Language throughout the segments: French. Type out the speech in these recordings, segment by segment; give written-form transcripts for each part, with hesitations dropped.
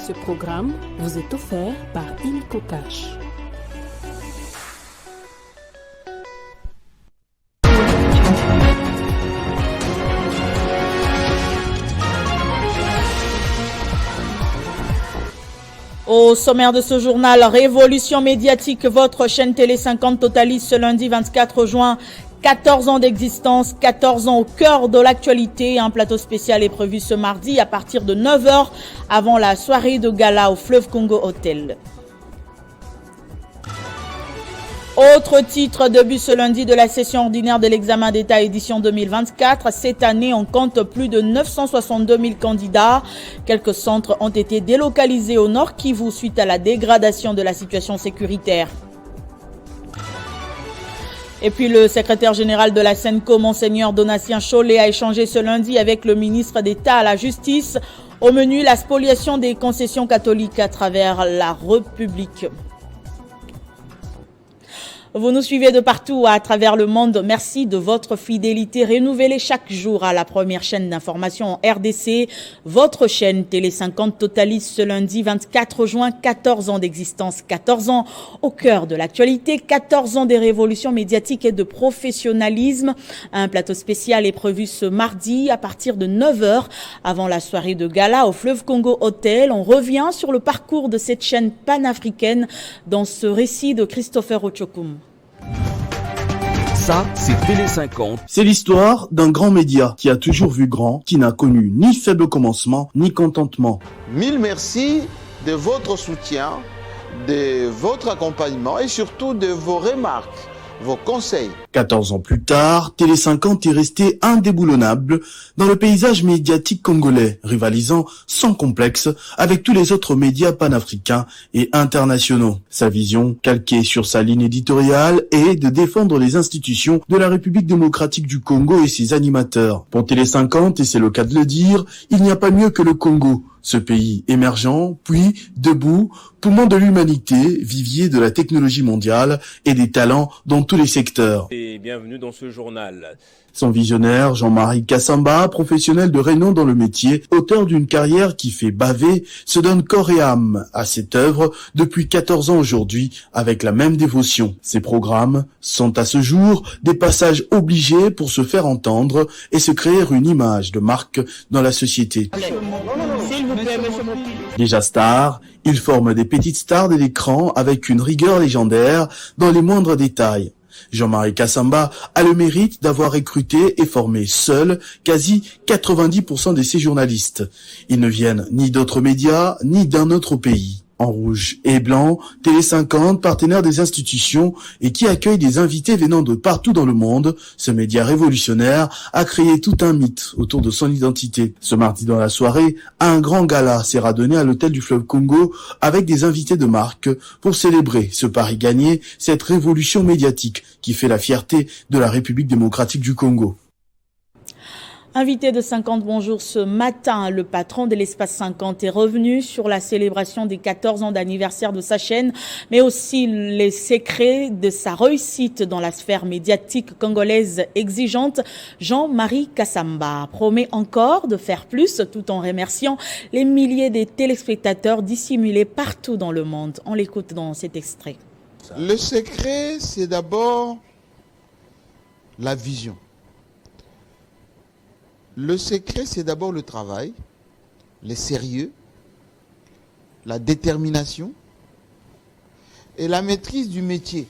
Ce programme vous est offert par Illico Cash. Au sommaire de ce journal, révolution médiatique, votre chaîne Télé 50 totalise ce lundi 24 juin 14 ans d'existence, 14 ans au cœur de l'actualité. Un plateau spécial est prévu ce mardi à partir de 9h avant la soirée de gala au Fleuve Congo Hotel. Autre titre, début ce lundi de la session ordinaire de l'examen d'État édition 2024. Cette année, on compte plus de 962 000 candidats. Quelques centres ont été délocalisés au Nord Kivu suite à la dégradation de la situation sécuritaire. Et puis le secrétaire général de la Senco, Monseigneur Donatien Chollet, a échangé ce lundi avec le ministre d'État à la Justice. Au menu, la spoliation des concessions catholiques à travers la République. Vous nous suivez de partout à travers le monde. Merci de votre fidélité renouvelée chaque jour à la première chaîne d'information en RDC. Votre chaîne Télé 50 totalise ce lundi 24 juin 14 ans d'existence, 14 ans au cœur de l'actualité, 14 ans des révolutions médiatiques et de professionnalisme. Un plateau spécial est prévu ce mardi à partir de 9h avant la soirée de gala au Fleuve Congo Hotel. On revient sur le parcours de cette chaîne panafricaine dans ce récit de Christopher Ochokum. Ça, c'est Télé 50. C'est l'histoire d'un grand média qui a toujours vu grand, qui n'a connu ni faible commencement, ni contentement. Mille merci de votre soutien, de votre accompagnement et surtout de vos remarques, vos conseils. 14 ans plus tard, Télé 50 est resté indéboulonnable dans le paysage médiatique congolais, rivalisant sans complexe avec tous les autres médias panafricains et internationaux. Sa vision, calquée sur sa ligne éditoriale, est de défendre les institutions de la République démocratique du Congo et ses animateurs. Pour Télé 50, et c'est le cas de le dire, il n'y a pas mieux que le Congo. Ce pays émergent, puis debout, poumon de l'humanité, vivier de la technologie mondiale et des talents dans tous les secteurs. Et bienvenue dans ce journal. Son visionnaire, Jean-Marie Kassamba, professionnel de renom dans le métier, auteur d'une carrière qui fait baver, se donne corps et âme à cette œuvre depuis 14 ans aujourd'hui avec la même dévotion. Ses programmes sont à ce jour des passages obligés pour se faire entendre et se créer une image de marque dans la société. Déjà star, il forme des petites stars de l'écran avec une rigueur légendaire dans les moindres détails. Jean-Marie Kassamba a le mérite d'avoir recruté et formé seul quasi 90% de ses journalistes. Ils ne viennent ni d'autres médias, ni d'un autre pays. En rouge et blanc, Télé 50, partenaire des institutions et qui accueille des invités venant de partout dans le monde, ce média révolutionnaire a créé tout un mythe autour de son identité. Ce mardi dans la soirée, un grand gala sera donné à l'hôtel du Fleuve Congo avec des invités de marque pour célébrer ce pari gagné, cette révolution médiatique qui fait la fierté de la République démocratique du Congo. Invité de 50 bonjour ce matin, le patron de l'Espace 50 est revenu sur la célébration des 14 ans d'anniversaire de sa chaîne, mais aussi les secrets de sa réussite dans la sphère médiatique congolaise exigeante. Jean-Marie Kassamba promet encore de faire plus tout en remerciant les milliers de téléspectateurs dissimulés partout dans le monde. On l'écoute dans cet extrait. Le secret, c'est d'abord la vision. Le secret, c'est d'abord le travail, le sérieux, la détermination et la maîtrise du métier.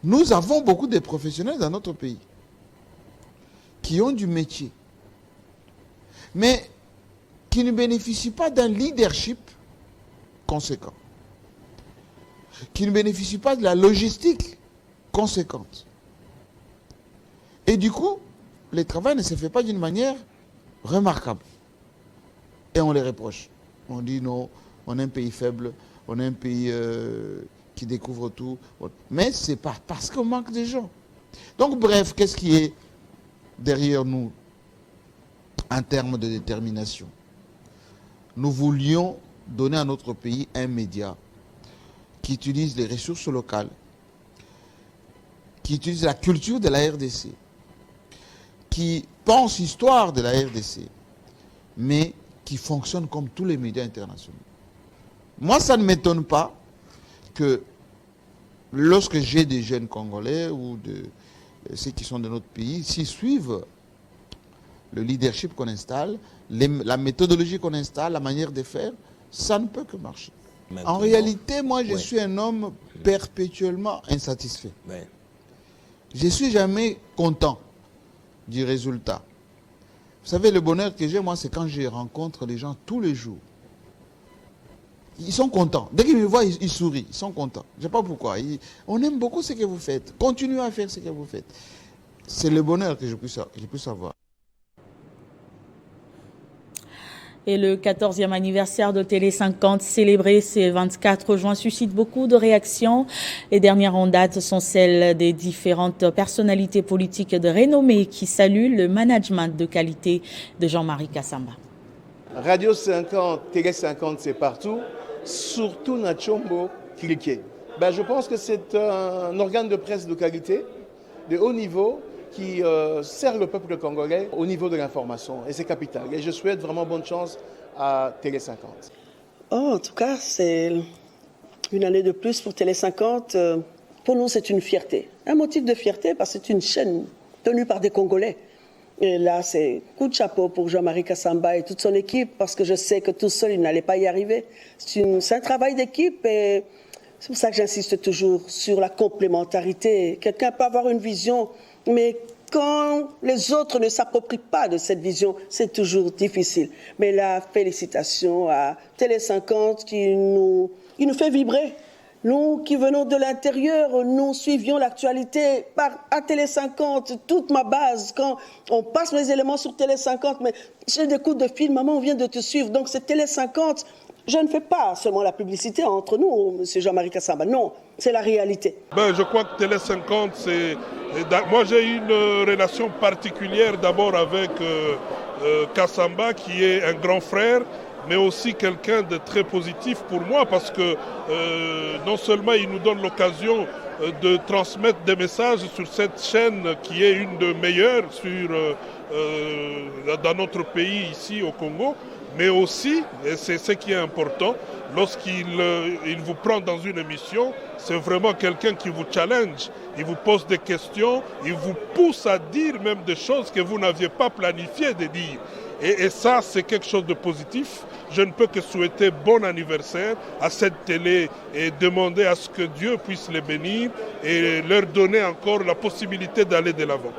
Nous avons beaucoup de professionnels dans notre pays qui ont du métier, mais qui ne bénéficient pas d'un leadership conséquent, qui ne bénéficient pas de la logistique conséquente. Et du coup, le travail ne se fait pas d'une manière remarquable. Et on les reproche. On dit non, on est un pays faible, on est un pays qui découvre tout. Mais c'est pas parce qu'on manque de gens. Donc bref, qu'est-ce qui est derrière nous en termes de détermination? Nous voulions donner à notre pays un média qui utilise les ressources locales, qui utilise la culture de la RDC, qui pense histoire de la RDC, mais qui fonctionne comme tous les médias internationaux. Moi, ça ne m'étonne pas que lorsque j'ai des jeunes Congolais ou de ceux qui sont de notre pays, s'ils suivent le leadership qu'on installe, la méthodologie qu'on installe, la manière de faire, ça ne peut que marcher. Maintenant, en réalité, moi, je suis un homme perpétuellement insatisfait. Ouais. Je ne suis jamais content du résultat. Vous savez, le bonheur que j'ai, moi, c'est quand je rencontre les gens tous les jours. Ils sont contents. Dès qu'ils me voient, ils sourient. Ils sont contents. Je ne sais pas pourquoi. On aime beaucoup ce que vous faites. Continuez à faire ce que vous faites. C'est le bonheur que je puisse avoir. Et le 14e anniversaire de Télé 50, célébré ce 24 juin, suscite beaucoup de réactions. Les dernières en date sont celles des différentes personnalités politiques de renommée qui saluent le management de qualité de Jean-Marie Kassamba. Radio 50, Télé 50, c'est partout, surtout na Tchombo, cliquez. Je pense que c'est un organe de presse de qualité, de haut niveau, qui sert le peuple congolais au niveau de l'information. Et c'est capital. Et je souhaite vraiment bonne chance à Télé 50. En tout cas, c'est une année de plus pour Télé 50. Pour nous, c'est une fierté. Un motif de fierté parce que c'est une chaîne tenue par des Congolais. Et là, c'est coup de chapeau pour Jean-Marie Kassamba et toute son équipe parce que je sais que tout seul, il n'allait pas y arriver. C'est un travail d'équipe et c'est pour ça que j'insiste toujours sur la complémentarité. Quelqu'un peut avoir une vision, mais quand les autres ne s'approprient pas de cette vision, c'est toujours difficile. Mais là, félicitations à Télé 50 qui nous fait vibrer. Nous qui venons de l'intérieur, nous suivions l'actualité à Télé 50, toute ma base. Quand on passe les éléments sur Télé 50, mais j'ai des coups de fil, maman, on vient de te suivre. Donc c'est Télé 50. Je ne fais pas seulement la publicité entre nous, M. Jean-Marie Kassamba. Non, c'est la réalité. Je crois que Télé 50, c'est... Moi, j'ai une relation particulière d'abord avec Kassamba, qui est un grand frère, mais aussi quelqu'un de très positif pour moi, parce que non seulement il nous donne l'occasion de transmettre des messages sur cette chaîne qui est une des meilleures dans notre pays, ici au Congo, mais aussi, et c'est ce qui est important, lorsqu'il vous prend dans une émission, c'est vraiment quelqu'un qui vous challenge, il vous pose des questions, il vous pousse à dire même des choses que vous n'aviez pas planifié de dire. Et ça, c'est quelque chose de positif. Je ne peux que souhaiter bon anniversaire à cette télé et demander à ce que Dieu puisse les bénir et leur donner encore la possibilité d'aller de l'avant.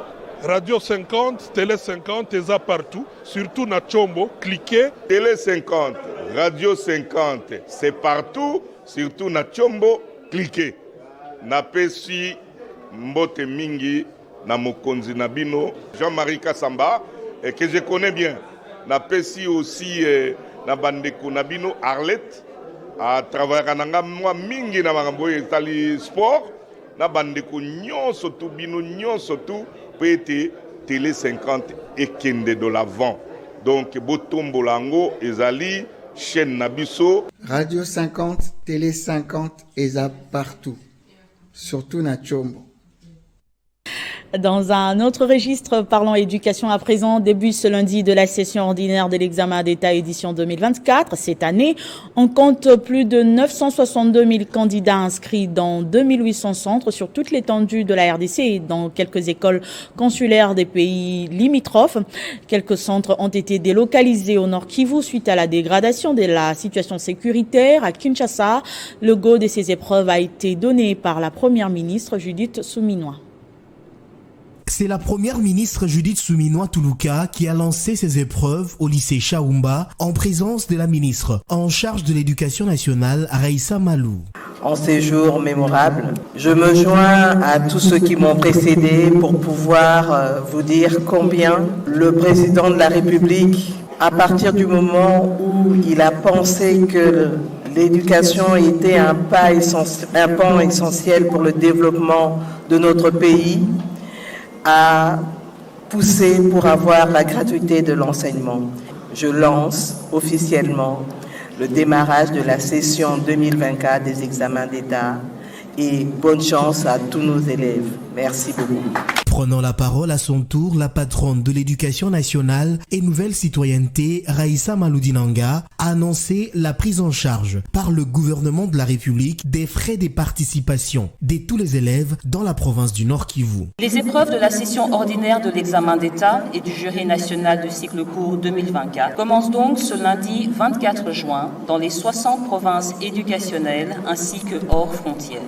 Radio 50, Télé 50, et ça partout, surtout na Tchombo, cliquez. Télé 50, Radio 50, c'est partout, surtout na Tchombo, cliquez. Napesi Mbote Mingi, na Mokonzi Nabino, Jean-Marie Kassamba, que je connais bien. Napesi aussi na Bandeko Nabino, Arlette, à travers Nanga, moi Mingi na Maramboye, Tali Sport, na Bandeko Nyon, surtout Bino, Nyon, surtout. Peut être Télé 50 et Kende de l'avant. Donc, Botombo Lango, Ezali, chaîne Nabiso. Radio 50, Télé 50, Eza partout. Surtout na Tchombo. Dans un autre registre, parlons éducation à présent, début ce lundi de la session ordinaire de l'examen d'État édition 2024. Cette année, on compte plus de 962 000 candidats inscrits dans 2800 centres sur toute l'étendue de la RDC et dans quelques écoles consulaires des pays limitrophes. Quelques centres ont été délocalisés au Nord Kivu suite à la dégradation de la situation sécuritaire. À Kinshasa, le go de ces épreuves a été donné par la première ministre Judith Suminwa. C'est la première ministre Judith Suminwa-Tuluka qui a lancé ces épreuves au lycée Chaoumba en présence de la ministre en charge de l'éducation nationale, Raissa Malou. En ces jours mémorables, je me joins à tous ceux qui m'ont précédé pour pouvoir vous dire combien le président de la République, à partir du moment où il a pensé que l'éducation était un pan essentiel pour le développement de notre pays, a poussé pour avoir la gratuité de l'enseignement. Je lance officiellement le démarrage de la session 2024 des examens d'État et bonne chance à tous nos élèves. Merci beaucoup. Prenant la parole à son tour, la patronne de l'éducation nationale et nouvelle citoyenneté, Raissa Maloudinanga, a annoncé la prise en charge par le gouvernement de la République des frais de participation de tous les élèves dans la province du Nord Kivu. Les épreuves de la session ordinaire de l'examen d'État et du jury national du cycle court 2024 commencent donc ce lundi 24 juin dans les 60 provinces éducationnelles ainsi que hors frontières.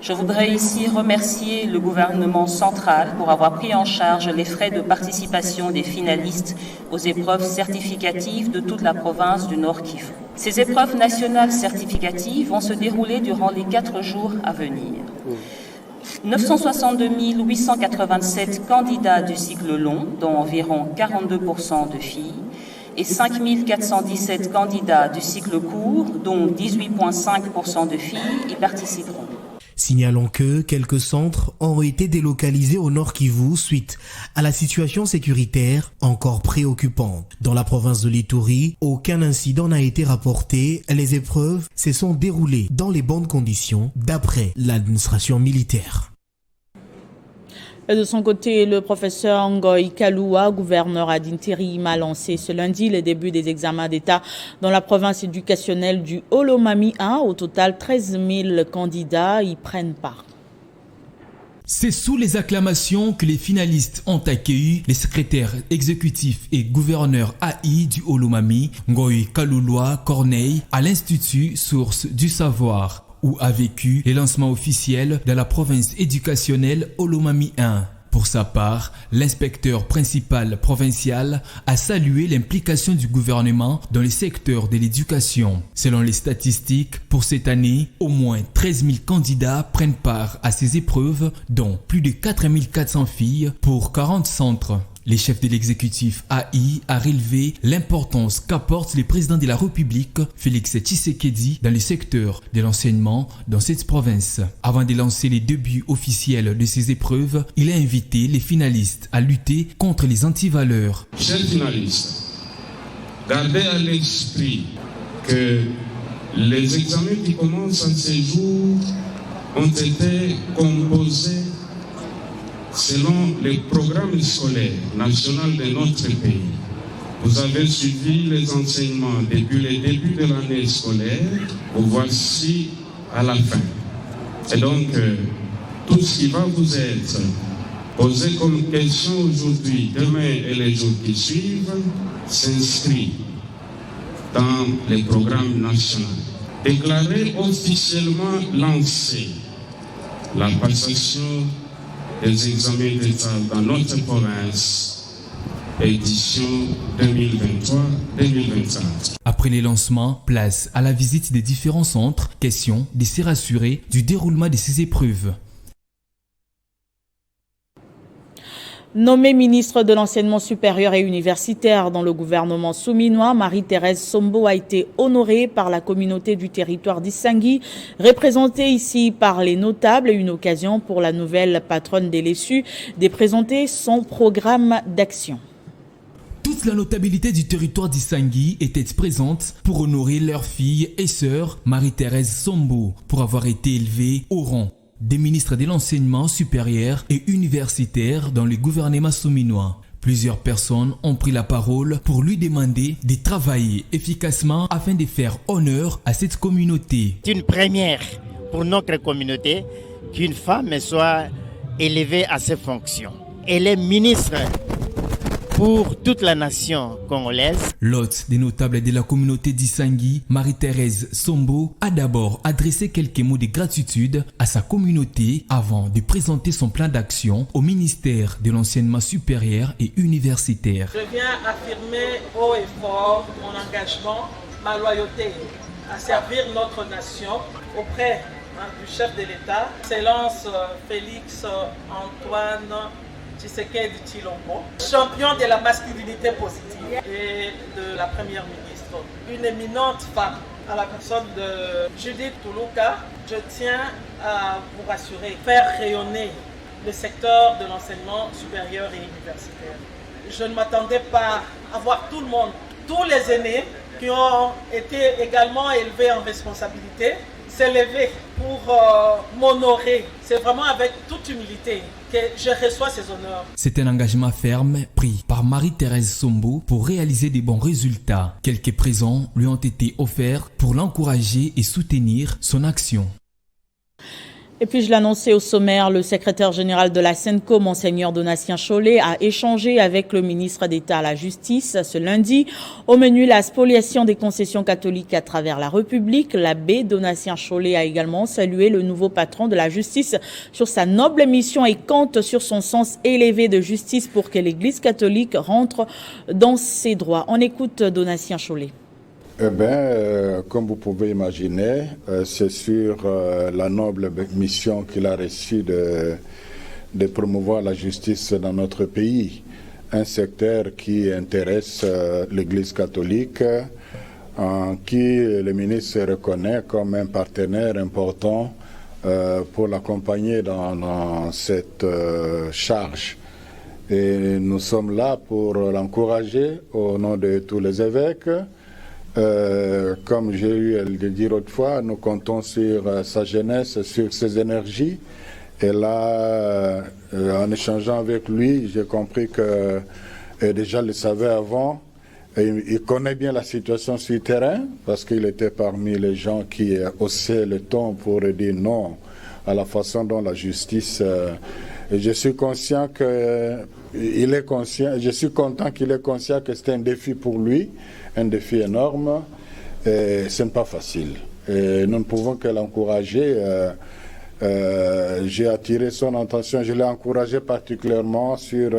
Je voudrais ici remercier le gouvernement central pour avoir pris en charge les frais de participation des finalistes aux épreuves certificatives de toute la province du Nord Kivu. Ces épreuves nationales certificatives vont se dérouler durant les 4 jours à venir. 962 887 candidats du cycle long, dont environ 42% de filles, et 5 417 candidats du cycle court, dont 18,5% de filles, y participeront. Signalons que quelques centres ont été délocalisés au Nord Kivu suite à la situation sécuritaire encore préoccupante. Dans la province de l'Ituri, aucun incident n'a été rapporté. Les épreuves se sont déroulées dans les bonnes conditions d'après l'administration militaire. Et de son côté, le professeur Ngoy Kaloua, gouverneur ad intérim, a lancé ce lundi le début des examens d'État dans la province éducationnelle du Olomami 1. Au total, 13 000 candidats y prennent part. C'est sous les acclamations que les finalistes ont accueilli les secrétaires exécutifs et gouverneurs AI du Olomami, Ngoy Kaloua Corneille, à l'Institut Source du Savoir, où a vécu les lancements officiels de la province éducationnelle Olomami 1. Pour sa part, l'inspecteur principal provincial a salué l'implication du gouvernement dans le secteur de l'éducation. Selon les statistiques, pour cette année, au moins 13 000 candidats prennent part à ces épreuves, dont plus de 4 400 filles pour 40 centres. Les chefs de l'exécutif AI a relevé l'importance qu'apporte le président de la République, Félix Tshisekedi, dans le secteur de l'enseignement dans cette province. Avant de lancer les débuts officiels de ces épreuves, il a invité les finalistes à lutter contre les antivaleurs. Chers finalistes, gardez à l'esprit que les examens qui commencent en ces jours ont été composés selon les programmes scolaires nationaux de notre pays. Vous avez suivi les enseignements depuis le début de l'année scolaire, vous voici à la fin. Et donc, tout ce qui va vous être posé comme question aujourd'hui, demain et les jours qui suivent, s'inscrit dans les programmes nationaux. Déclarer officiellement lancé la passation des examens d'État dans notre province, édition 2023-2024. Après les lancements, place à la visite des différents centres, question de se rassurer du déroulement de ces épreuves. Nommée ministre de l'enseignement supérieur et universitaire dans le gouvernement souminois, Marie-Thérèse Sombo a été honorée par la communauté du territoire d'Isangui, représentée ici par les notables, une occasion pour la nouvelle patronne des Lessus de présenter son programme d'action. Toute la notabilité du territoire d'Isangui était présente pour honorer leur fille et sœur Marie-Thérèse Sombo pour avoir été élevée au rang des ministres de l'enseignement supérieur et universitaire dans le gouvernement souminois. Plusieurs personnes ont pris la parole pour lui demander de travailler efficacement afin de faire honneur à cette communauté. C'est une première pour notre communauté qu'une femme soit élevée à ces fonctions. Elle est ministre pour toute la nation congolaise. L'hôte des notables de la communauté d'Isangui, Marie-Thérèse Sombo, a d'abord adressé quelques mots de gratitude à sa communauté avant de présenter son plan d'action au ministère de l'enseignement supérieur et universitaire. Je viens affirmer haut et fort mon engagement, ma loyauté à servir notre nation auprès du chef de l'État, Excellence Félix Antoine Tshisekedi Tshilombo, champion de la masculinité positive et de la première ministre, une éminente femme à la personne de Judith Toulouka. Je tiens à vous rassurer, faire rayonner le secteur de l'enseignement supérieur et universitaire. Je ne m'attendais pas à voir tout le monde, tous les aînés qui ont été également élevés en responsabilité, s'élever pour m'honorer. C'est vraiment avec toute humilité que je reçois ces honneurs. C'est un engagement ferme pris par Marie-Thérèse Sombo pour réaliser des bons résultats. Quelques présents lui ont été offerts pour l'encourager et soutenir son action. Et puis je l'annonçais au sommaire, le secrétaire général de la SENCO, Monseigneur Donatien Chollet, a échangé avec le ministre d'État à la Justice ce lundi. Au menu, la spoliation des concessions catholiques à travers la République. L'abbé Donatien Chollet a également salué le nouveau patron de la justice sur sa noble mission et compte sur son sens élevé de justice pour que l'Église catholique rentre dans ses droits. On écoute Donatien Chollet. Eh bien, comme vous pouvez imaginer, c'est sur la noble mission qu'il a reçue de promouvoir la justice dans notre pays, un secteur qui intéresse l'Église catholique, en qui le ministre se reconnaît comme un partenaire important pour l'accompagner dans cette charge. Et nous sommes là pour l'encourager au nom de tous les évêques. Comme j'ai eu à le dire autrefois, nous comptons sur sa jeunesse, sur ses énergies. Et là, en échangeant avec lui, j'ai compris que déjà il le savait avant. Et il connaît bien la situation sur le terrain, parce qu'il était parmi les gens qui haussaient le ton pour dire non à la façon dont la justice... et je suis conscient qu'il est conscient, je suis content qu'il est conscient que c'est un défi pour lui, un défi énorme, et ce n'est pas facile. Et nous ne pouvons que l'encourager. J'ai attiré son attention, je l'ai encouragé particulièrement sur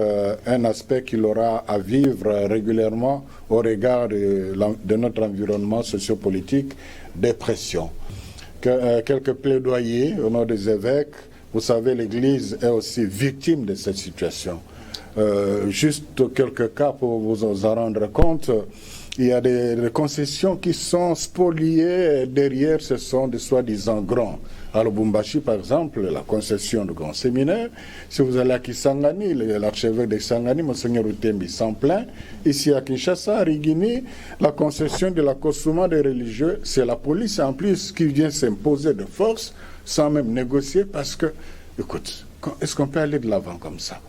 un aspect qu'il aura à vivre régulièrement au regard de notre environnement sociopolitique, des pressions. Quelques plaidoyers au nom des évêques. Vous savez, l'Église est aussi victime de cette situation. Juste quelques cas pour vous en rendre compte. Il y a des concessions qui sont spoliées. Derrière, ce sont des soi-disant grands. À Lubumbashi, par exemple, la concession de grands séminaires. Si vous allez à Kisangani, l'archevêque de Kisangani, Monseigneur Utembi, s'en plaint. Ici à Kinshasa, à Rigini, la concession de la Kosuma des religieux, c'est la police en plus qui vient s'imposer de force sans même négocier parce que, écoute, est-ce qu'on peut aller de l'avant comme ça?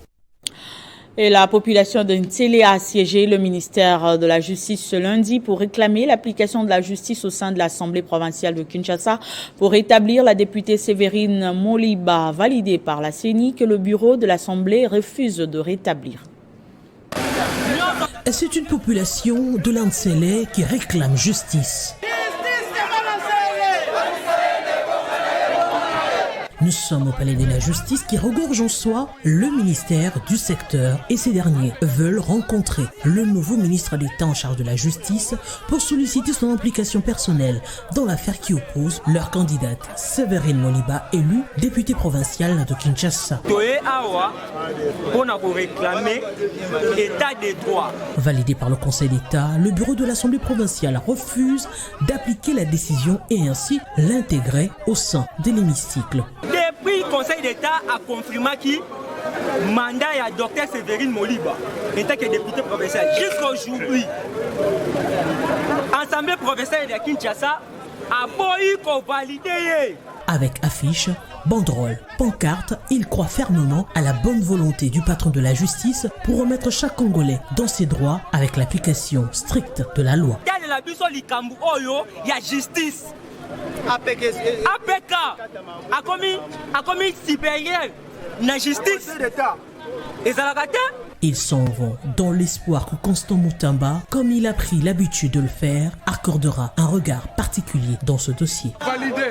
Et la population de Ntsélé a assiégé le ministère de la Justice ce lundi pour réclamer l'application de la justice au sein de l'Assemblée provinciale de Kinshasa pour rétablir la députée Sévérine Moliba, validée par la CENI, que le bureau de l'Assemblée refuse de rétablir. C'est une population de l'Ntsélé qui réclame justice. Nous sommes au palais de la justice qui regorge en soi le ministère du secteur et ces derniers veulent rencontrer le nouveau ministre d'État en charge de la justice pour solliciter son implication personnelle dans l'affaire qui oppose leur candidate Sévérine Moliba, élue députée provinciale de Kinshasa. Validé par le Conseil d'État, le bureau de l'Assemblée provinciale refuse d'appliquer la décision et ainsi l'intégrer au sein de l'hémicycle. Depuis le Conseil d'État a confirmé que le mandat est Dr Sévérine Moliba en tant que député provincial. Jusqu'aujourd'hui, l'Assemblée provinciale de Kinshasa a beau valider. Avec affiches, banderoles, pancartes, il croit fermement à la bonne volonté du patron de la justice pour remettre chaque Congolais dans ses droits avec l'application stricte de la loi. Il y a justice. APK a commis supérieur la justice. Ils s'en vont dans l'espoir que Constant Moutamba, comme il a pris l'habitude de le faire, accordera un regard particulier dans ce dossier. Validé.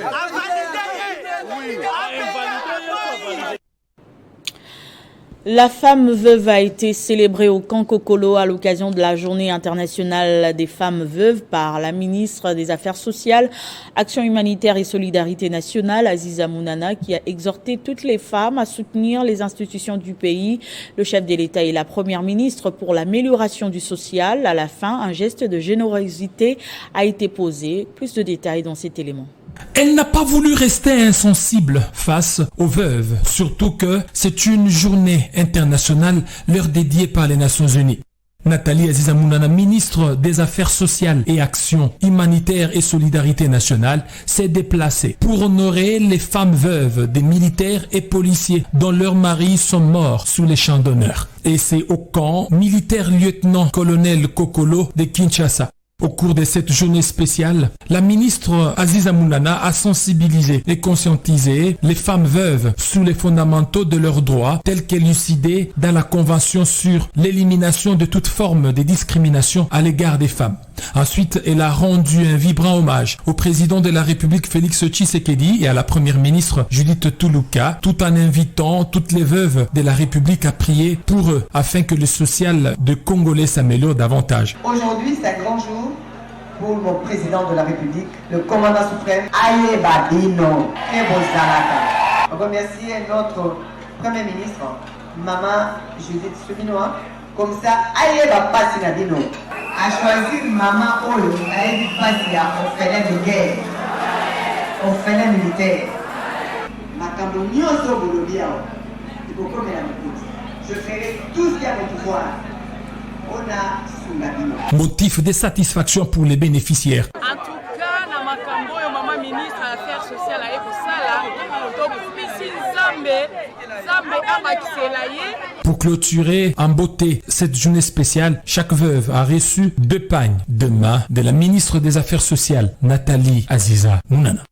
La femme veuve a été célébrée au camp Kokolo à l'occasion de la Journée internationale des femmes veuves par la ministre des Affaires sociales, Action humanitaire et solidarité nationale, Aziza Mounana, qui a exhorté toutes les femmes à soutenir les institutions du pays, le chef de l'État et la première ministre pour l'amélioration du social. À la fin, un geste de générosité a été posé. Plus de détails dans cet élément. Elle n'a pas voulu rester insensible face aux veuves, surtout que c'est une journée internationale leur dédiée par les Nations Unies. Nathalie Aziza Mounana, ministre des Affaires sociales et Actions humanitaires et solidarité nationale, s'est déplacée pour honorer les femmes veuves des militaires et policiers dont leurs maris sont morts sous les champs d'honneur. Et c'est au camp militaire lieutenant-colonel Kokolo de Kinshasa. Au cours de cette journée spéciale, la ministre Aziza Mounana a sensibilisé et conscientisé les femmes veuves sous les fondamentaux de leurs droits tels qu'élucidés dans la Convention sur l'élimination de toute forme de discrimination à l'égard des femmes. Ensuite, elle a rendu un vibrant hommage au président de la République Félix Tshisekedi et à la première ministre Judith Tuluka, tout en invitant toutes les veuves de la République à prier pour eux afin que le social de Congolais s'améliore davantage. Aujourd'hui, c'est un grand jour pour mon président de la République, le commandant suprême Aye Badino Ebozalaka. On remercie notre premier ministre, Maman Judith Souminois, comme ça Aye Bapasi Nadino a choisi Maman Olo Aye Bapasi au félin de guerre, au félin militaire. Makambo Nyoso Bolobia, je ferai tout ce qu'il y a à mon pouvoir. Motif de satisfaction pour les bénéficiaires. En tout cas, na makambo yo maman ministre à l'affaires sociales aye kosala tokubisi Nzambe abakisela ye. Pour clôturer en beauté cette journée spéciale, chaque veuve a reçu 2 pagnes de main de la ministre des Affaires sociales, Nathalie Aziza Mounana.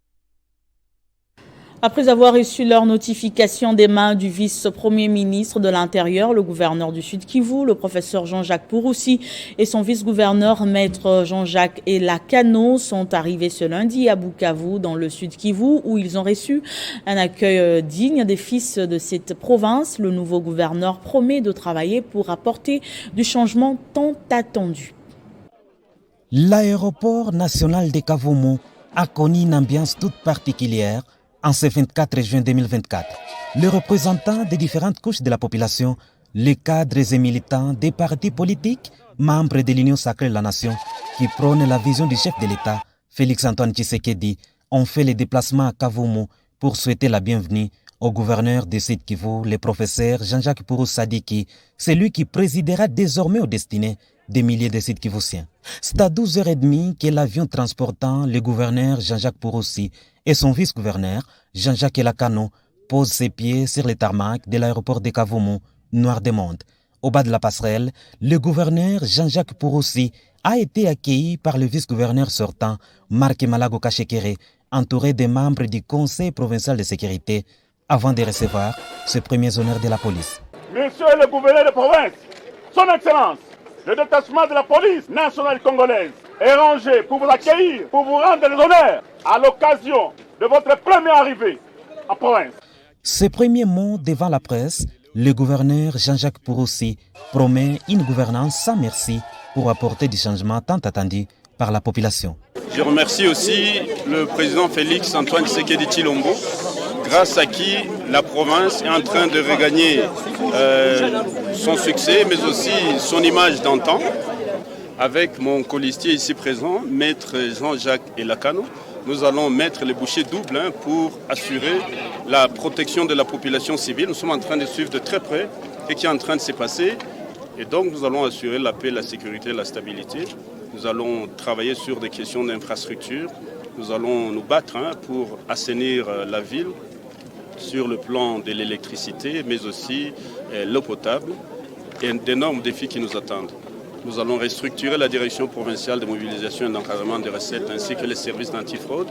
Après avoir reçu leur notification des mains du vice-premier ministre de l'Intérieur, le gouverneur du Sud Kivu, le professeur Jean-Jacques Pouroussi et son vice-gouverneur, maître Jean-Jacques Elakano, sont arrivés ce lundi à Bukavu, dans le Sud Kivu, où ils ont reçu un accueil digne des fils de cette province. Le nouveau gouverneur promet de travailler pour apporter du changement tant attendu. L'aéroport national de Kavumu a connu une ambiance toute particulière en ce 24 juin 2024. Les représentants des différentes couches de la population, les cadres et militants des partis politiques, membres de l'Union sacrée de la nation, qui prônent la vision du chef de l'État, Félix-Antoine Tshisekedi, ont fait le déplacement à Kavumu pour souhaiter la bienvenue au gouverneur de Sud Kivu, le professeur Jean-Jacques Pouroussi Sadiki, celui qui présidera désormais aux destinées des milliers de Sud Kivusiens. C'est à 12h30 que l'avion transportant le gouverneur Jean-Jacques Pouroussi et son vice-gouverneur Jean-Jacques Elakano pose ses pieds sur le tarmac de l'aéroport de Kavumu, Noir-des-Mondes. Au bas de la passerelle, le gouverneur Jean-Jacques Pouroussi a été accueilli par le vice-gouverneur sortant, Marc Malago Kachekere, entouré des membres du Conseil provincial de sécurité, avant de recevoir ses premiers honneurs de la police. Monsieur le gouverneur de province, son Excellence, le détachement de la police nationale congolaise est rangé pour vous accueillir, pour vous rendre les honneurs à l'occasion de votre première arrivée en province. Ces premiers mots devant la presse, le gouverneur Jean-Jacques Pouroussi promet une gouvernance sans merci pour apporter du changement tant attendu par la population. Je remercie aussi le président Félix-Antoine Tshisekedi Tshilombo, grâce à qui la province est en train de regagner son succès, mais aussi son image d'antan. Avec mon colistier ici présent, maître Jean-Jacques Elakano, nous allons mettre les bouchées doubles pour assurer la protection de la population civile. Nous sommes en train de suivre de très près ce qui est en train de se passer. Et donc nous allons assurer la paix, la sécurité, la stabilité. Nous allons travailler sur des questions d'infrastructure. Nous allons nous battre pour assainir la ville sur le plan de l'électricité, mais aussi l'eau potable, et d'énormes défis qui nous attendent. Nous allons restructurer la direction provinciale de mobilisation et d'encadrement des recettes ainsi que les services d'antifraude,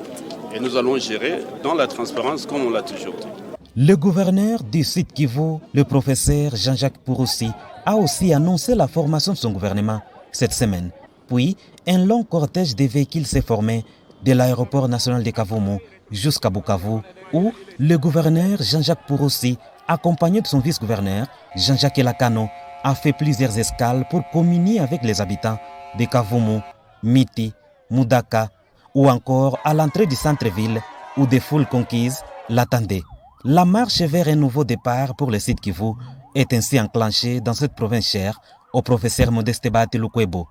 et nous allons gérer dans la transparence comme on l'a toujours dit. Le gouverneur du Sud Kivu, le professeur Jean-Jacques Pouroussi, a aussi annoncé la formation de son gouvernement cette semaine. Puis, un long cortège de véhicules s'est formé de l'aéroport national de Kavumu jusqu'à Bukavu, où le gouverneur Jean-Jacques Pouroussi, accompagné de son vice-gouverneur Jean-Jacques Elakano, a fait plusieurs escales pour communier avec les habitants de Kavumu, Miti, Mudaka ou encore à l'entrée du centre-ville où des foules conquises l'attendaient. La marche vers un nouveau départ pour le Sud Kivu est ainsi enclenchée dans cette province chère au professeur Modeste Bahati Lukwebo.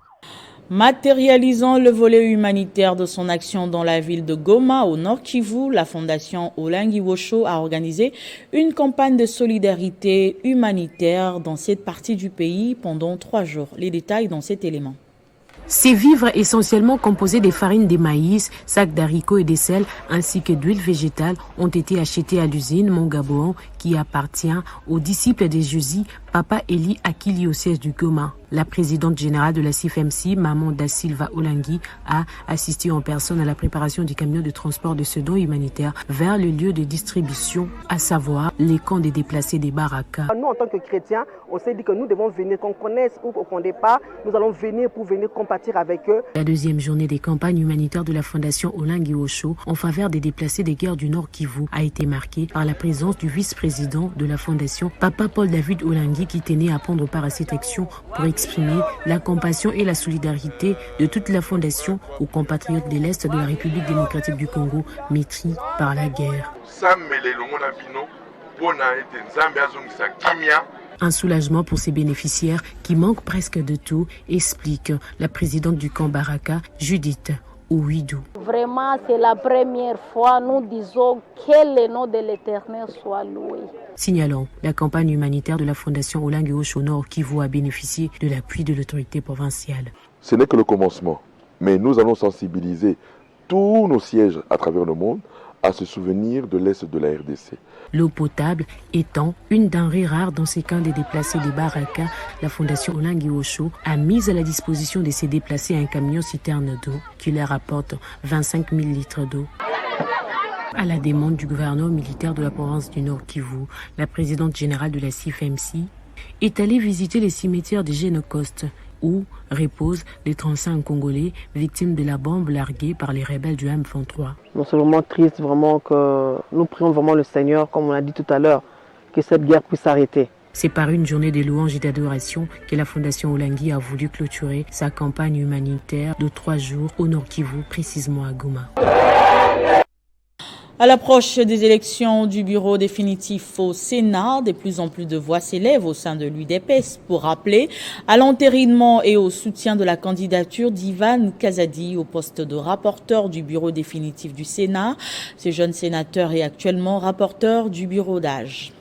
Matérialisant le volet humanitaire de son action dans la ville de Goma, au Nord Kivu, la fondation Olengi Wosho a organisé une campagne de solidarité humanitaire dans cette partie du pays pendant 3 jours. Les détails dans cet élément. Ces vivres essentiellement composés des farines de maïs, sacs d'haricots et de sel ainsi que d'huile végétale ont été achetés à l'usine Mongaboan qui appartient aux disciples de Jésus, Papa Eli Akili au siège du Goma. La présidente générale de la CIFMC, Maman Da Silva Olengi, a assisté en personne à la préparation du camion de transport de ce don humanitaire vers le lieu de distribution, à savoir les camps des déplacés des Baraka. Nous, en tant que chrétiens, on s'est dit que nous devons venir, qu'on connaisse ou qu'on ne connaisse pas, nous allons venir pour venir compatir avec eux. La deuxième journée des campagnes humanitaires de la fondation Olengi Wosho en faveur des déplacés des guerres du Nord Kivu a été marquée par la présence du vice-président de la fondation, Papa Paul David Olengi, qui tenait à prendre part à cette action pour exprimer la compassion et la solidarité de toute la fondation aux compatriotes de l'Est de la République démocratique du Congo, maîtris par la guerre. Un soulagement pour ces bénéficiaires qui manquent presque de tout, explique la présidente du camp Baraka, Judith Ouidou. Vraiment, c'est la première fois, nous disons que le nom de l'Éternel soit loué. Signalons, la campagne humanitaire de la fondation Olengi Wosho Nord Kivu a bénéficié de l'appui de l'autorité provinciale. Ce n'est que le commencement, mais nous allons sensibiliser tous nos sièges à travers le monde à se souvenir de l'Est de la RDC. L'eau potable étant une denrée rare dans ces camps des déplacés des Baraka, la fondation Olengi Wosho a mis à la disposition de ces déplacés un camion citerne d'eau qui leur apporte 25 000 litres d'eau. À la demande du gouverneur militaire de la province du Nord Kivu, la présidente générale de la CIFMC est allée visiter les cimetières de Génocoste où reposent les 35 Congolais victimes de la bombe larguée par les rebelles du M23. C'est vraiment triste, vraiment que nous prions vraiment le Seigneur, comme on a dit tout à l'heure, que cette guerre puisse s'arrêter. C'est par une journée de louange et d'adoration que la Fondation Olengi a voulu clôturer sa campagne humanitaire de 3 jours au Nord Kivu, précisément à Goma. À l'approche des élections du bureau définitif au Sénat, de plus en plus de voix s'élèvent au sein de l'UDPS pour rappeler à l'entérinement et au soutien de la candidature d'Ivan Kazadi au poste de rapporteur du bureau définitif du Sénat. Ce jeune sénateur est actuellement rapporteur du bureau d'âge.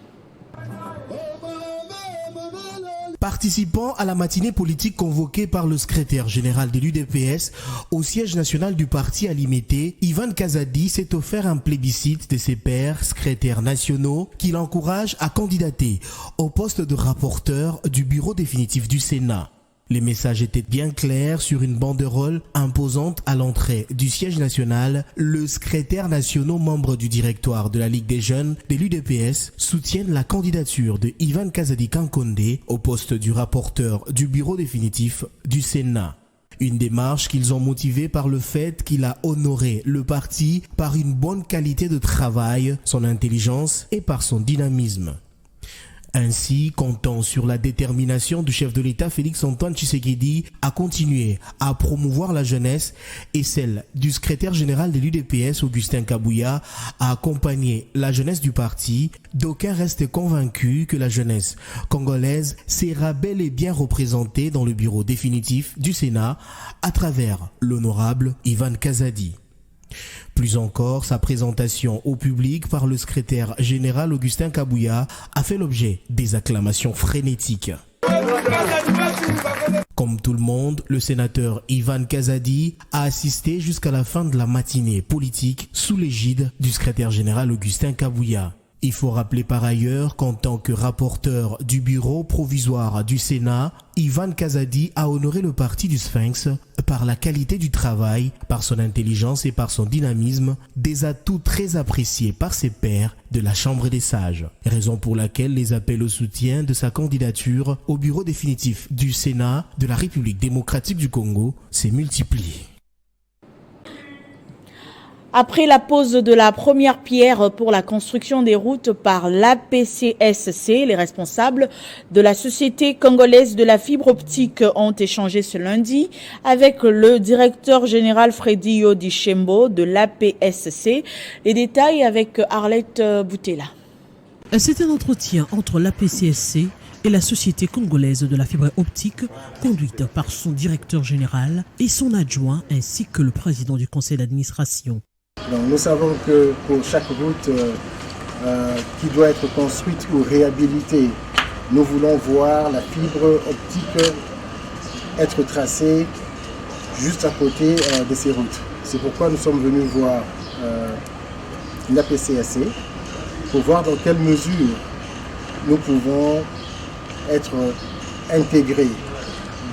Participant à la matinée politique convoquée par le secrétaire général de l'UDPS au siège national du parti à Limité, Ivan Kazadi s'est offert un plébiscite de ses pairs secrétaires nationaux qui l'encouragent à candidater au poste de rapporteur du bureau définitif du Sénat. Les messages étaient bien clairs sur une banderole imposante à l'entrée du siège national. Le secrétaire national membre du directoire de la Ligue des jeunes de l'UDPS soutiennent la candidature de Ivan Kazadi Kankonde au poste du rapporteur du bureau définitif du Sénat. Une démarche qu'ils ont motivée par le fait qu'il a honoré le parti par une bonne qualité de travail, son intelligence et par son dynamisme. Ainsi, comptant sur la détermination du chef de l'État Félix-Antoine Tshisekedi à continuer à promouvoir la jeunesse et celle du secrétaire général de l'UDPS Augustin Kabouya à accompagner la jeunesse du parti, d'aucuns restent convaincus que la jeunesse congolaise sera bel et bien représentée dans le bureau définitif du Sénat à travers l'honorable Ivan Kazadi. Plus encore, sa présentation au public par le secrétaire général Augustin Kabouya a fait l'objet des acclamations frénétiques. Comme tout le monde, le sénateur Ivan Kazadi a assisté jusqu'à la fin de la matinée politique sous l'égide du secrétaire général Augustin Kabouya. Il faut rappeler par ailleurs qu'en tant que rapporteur du bureau provisoire du Sénat, Ivan Kazadi a honoré le parti du Sphinx par la qualité du travail, par son intelligence et par son dynamisme, des atouts très appréciés par ses pairs de la Chambre des Sages. Raison pour laquelle les appels au soutien de sa candidature au bureau définitif du Sénat de la République démocratique du Congo s'est multiplient. Après la pose de la première pierre pour la construction des routes par l'APCSC, les responsables de la Société congolaise de la fibre optique ont échangé ce lundi avec le directeur général Freddy Yodichembo de l'APSC. Les détails avec Arlette Boutella. C'est un entretien entre l'APCSC, est la société congolaise de la fibre optique, conduite par son directeur général et son adjoint, ainsi que le président du conseil d'administration. Donc, nous savons que pour chaque route qui doit être construite ou réhabilitée, nous voulons voir la fibre optique être tracée juste à côté de ces routes. C'est pourquoi nous sommes venus voir l'APCAC pour voir dans quelle mesure nous pouvons être intégrés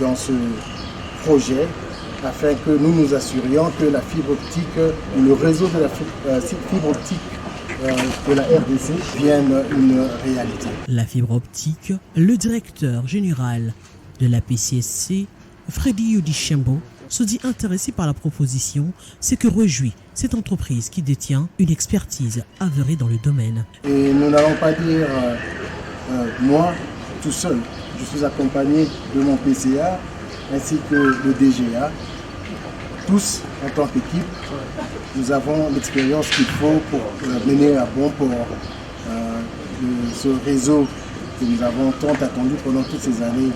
dans ce projet afin que nous nous assurions que la fibre optique ou le réseau de la fibre optique de la RDC devienne une réalité. La fibre optique, le directeur général de la PCSC, Freddy Yudichembo, se dit intéressé par la proposition, ce que réjouit cette entreprise qui détient une expertise avérée dans le domaine. Et nous n'allons pas dire moi tout seul. Je suis accompagné de mon PCA ainsi que le DGA. Tous, en tant qu'équipe, nous avons l'expérience qu'il faut pour mener à bon port ce réseau que nous avons tant attendu pendant toutes ces années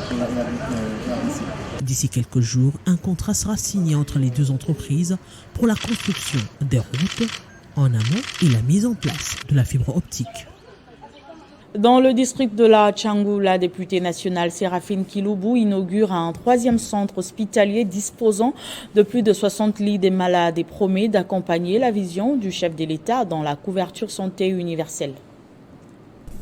pour la RDC. D'ici quelques jours, un contrat sera signé entre les deux entreprises pour la construction des routes en amont et la mise en place de la fibre optique. Dans le district de la Tchangou, la députée nationale Séraphine Kiloubou inaugure un 3e centre hospitalier disposant de plus de 60 lits des malades et promet d'accompagner la vision du chef de l'État dans la couverture santé universelle.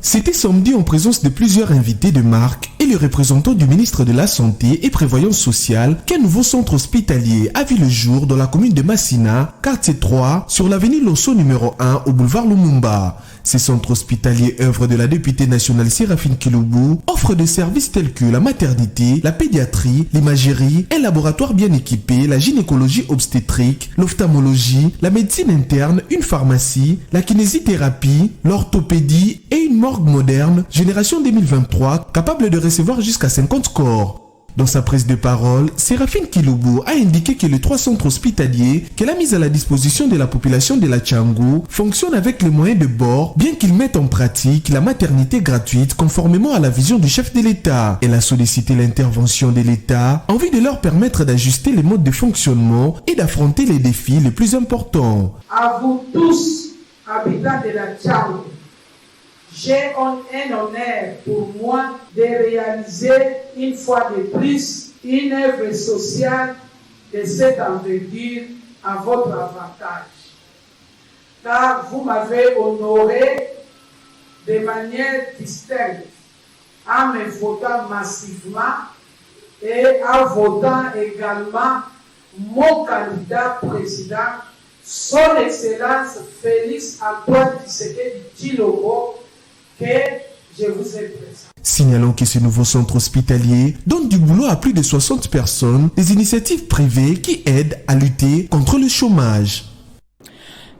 C'était samedi en présence de plusieurs invités de marque et les représentants du ministre de la Santé et Prévoyance sociale qu'un nouveau centre hospitalier a vu le jour dans la commune de Massina, quartier 3, sur l'avenue Losso numéro 1 au boulevard Lumumba. Ces centres hospitaliers, œuvre de la députée nationale Séraphine Kiloubou, offrent des services tels que la maternité, la pédiatrie, l'imagerie, un laboratoire bien équipé, la gynécologie obstétrique, l'ophtalmologie, la médecine interne, une pharmacie, la kinésithérapie, l'orthopédie et une morgue moderne, génération 2023, capable de recevoir jusqu'à 50 corps. Dans sa prise de parole, Séraphine Kiloubou a indiqué que les 3 centres hospitaliers qu'elle a mis à la disposition de la population de la Tchangou fonctionnent avec les moyens de bord, bien qu'ils mettent en pratique la maternité gratuite conformément à la vision du chef de l'État. Elle a sollicité l'intervention de l'État en vue de leur permettre d'ajuster les modes de fonctionnement et d'affronter les défis les plus importants. À vous tous, habitants de la Tchangou, j'ai un honneur pour moi de réaliser une fois de plus une œuvre sociale de cette envergure à votre avantage. Car vous m'avez honoré de manière distincte en me votant massivement et en votant également mon candidat président, son Excellence Félix Antoine Tshisekedi Tshilombo, que je vous ai présenté. Signalons que ce nouveau centre hospitalier donne du boulot à plus de 60 personnes, des initiatives privées qui aident à lutter contre le chômage.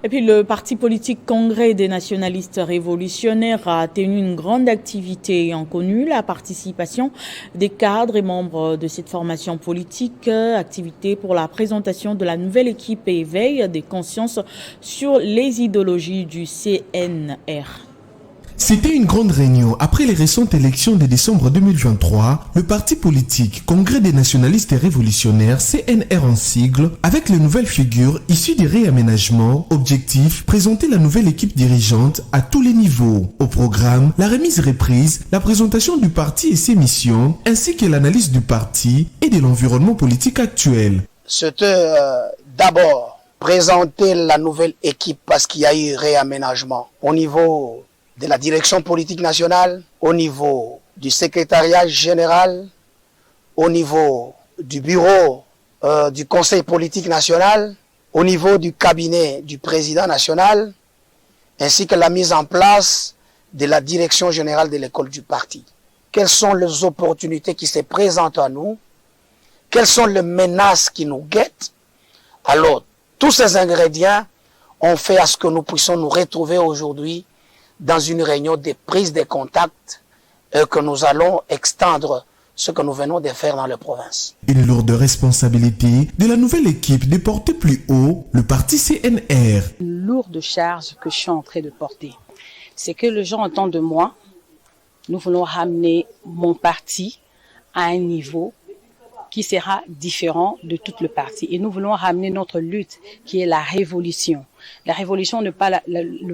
Et puis le parti politique Congrès des nationalistes révolutionnaires a tenu une grande activité et en connu la participation des cadres et membres de cette formation politique, activité pour la présentation de la nouvelle équipe et éveil des consciences sur les idéologies du CNR. C'était une grande réunion après les récentes élections de décembre 2023. Le parti politique Congrès des nationalistes révolutionnaires, CNR en sigle, avec les nouvelles figures issues des réaménagements, objectif, présenter la nouvelle équipe dirigeante à tous les niveaux. Au programme, la remise reprise, la présentation du parti et ses missions, ainsi que l'analyse du parti et de l'environnement politique actuel. C'était d'abord présenter la nouvelle équipe parce qu'il y a eu réaménagement au niveau de la direction politique nationale, au niveau du secrétariat général, au niveau du bureau du conseil politique national, au niveau du cabinet du président national, ainsi que la mise en place de la direction générale de l'école du parti. Quelles sont les opportunités qui se présentent à nous? Quelles sont les menaces qui nous guettent? Alors, tous ces ingrédients ont fait à ce que nous puissions nous retrouver aujourd'hui dans une réunion de prise de contact et que nous allons extendre ce que nous venons de faire dans les provinces. Une lourde responsabilité de la nouvelle équipe de porter plus haut le parti CNR. Une lourde charge que je suis en train de porter. C'est que les gens entendent de moi nous voulons ramener mon parti à un niveau qui sera différent de tout le parti. Et nous voulons ramener notre lutte, qui est la révolution. La révolution n'est pas la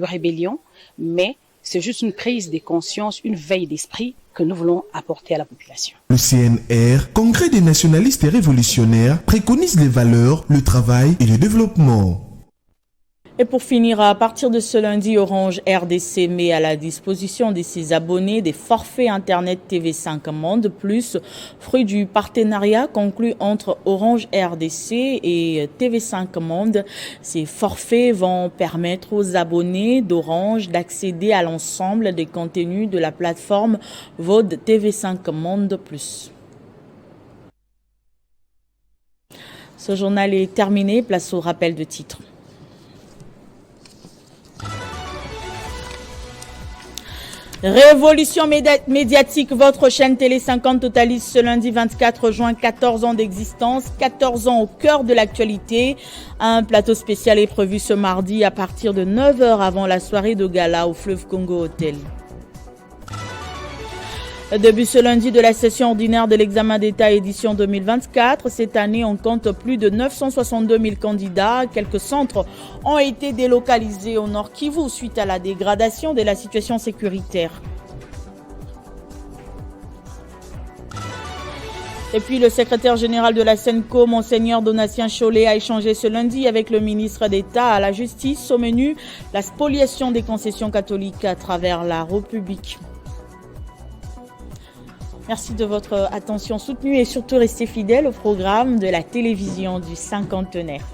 rébellion, mais c'est juste une prise de conscience, une veille d'esprit que nous voulons apporter à la population. Le CNR, Congrès des nationalistes et révolutionnaires, préconise les valeurs, le travail et le développement. Et pour finir, à partir de ce lundi, Orange RDC met à la disposition de ses abonnés des forfaits Internet TV5 Monde Plus, fruit du partenariat conclu entre Orange RDC et TV5 Monde. Ces forfaits vont permettre aux abonnés d'Orange d'accéder à l'ensemble des contenus de la plateforme VOD TV5 Monde Plus. Ce journal est terminé, place au rappel de titres. Révolution médiatique, votre chaîne Télé 50 totalise ce lundi 24 juin 14 ans d'existence, 14 ans au cœur de l'actualité. Un plateau spécial est prévu ce mardi à partir de 9h avant la soirée de gala au Fleuve Congo Hotel. Début ce lundi de la session ordinaire de l'examen d'État édition 2024. Cette année, on compte plus de 962 000 candidats. Quelques centres ont été délocalisés au Nord Kivu suite à la dégradation de la situation sécuritaire. Et puis le secrétaire général de la Senco, Monseigneur Donatien Cholet, a échangé ce lundi avec le ministre d'État à la Justice. Au menu, la spoliation des concessions catholiques à travers la République. Merci de votre attention soutenue et surtout restez fidèles au programme de la télévision du cinquantenaire.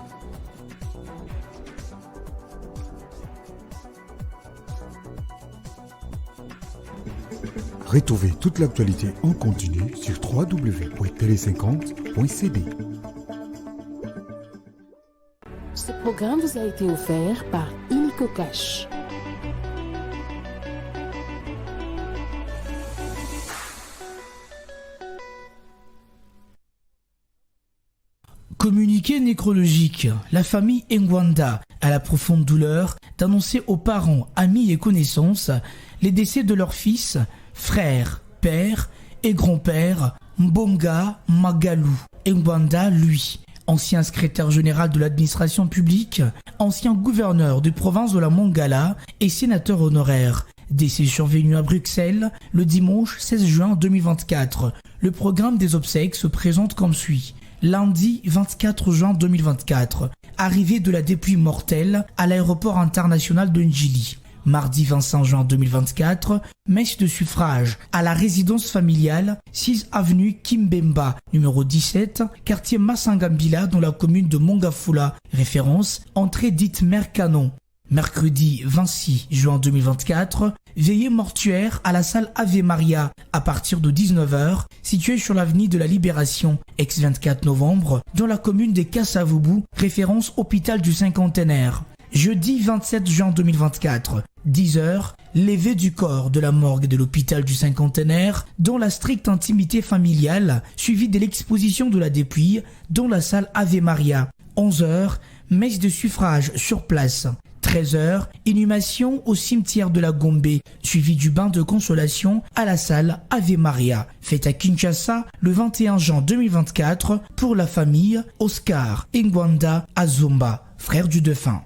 Retrouvez toute l'actualité en continu sur www.tele50.cd. Ce programme vous a été offert par Illico Cash. Communiqué nécrologique, la famille Ngwanda a la profonde douleur d'annoncer aux parents, amis et connaissances les décès de leurs fils, frères, pères et grands-pères Mbonga Magalou Ngwanda, lui, ancien secrétaire général de l'administration publique, ancien gouverneur de province de la Mongala et sénateur honoraire. Décès survenu à Bruxelles le dimanche 16 juin 2024. Le programme des obsèques se présente comme suit. Lundi 24 juin 2024, arrivée de la dépouille mortelle à l'aéroport international de Njili. Mardi 25 juin 2024, messe de suffrage à la résidence familiale 6 avenue Kimbemba, numéro 17, quartier Massangambila dans la commune de Mongafula, référence entrée dite Mère Canon. Mercredi 26 juin 2024, veillée mortuaire à la salle Ave Maria à partir de 19h, située sur l'avenue de la Libération, ex-24 novembre, dans la commune des Kassavubu, référence hôpital du cinquantenaire. Jeudi 27 juin 2024, 10h, levée du corps de la morgue de l'hôpital du cinquantenaire dans la stricte intimité familiale, suivie de l'exposition de la dépouille dans la salle Ave Maria. 11h, messe de suffrage sur place. 13h, inhumation au cimetière de la Gombe, suivi du bain de consolation à la salle Ave Maria. Fête à Kinshasa le 21 juin 2024 pour la famille Oscar Ngwanda Azomba, frère du défunt.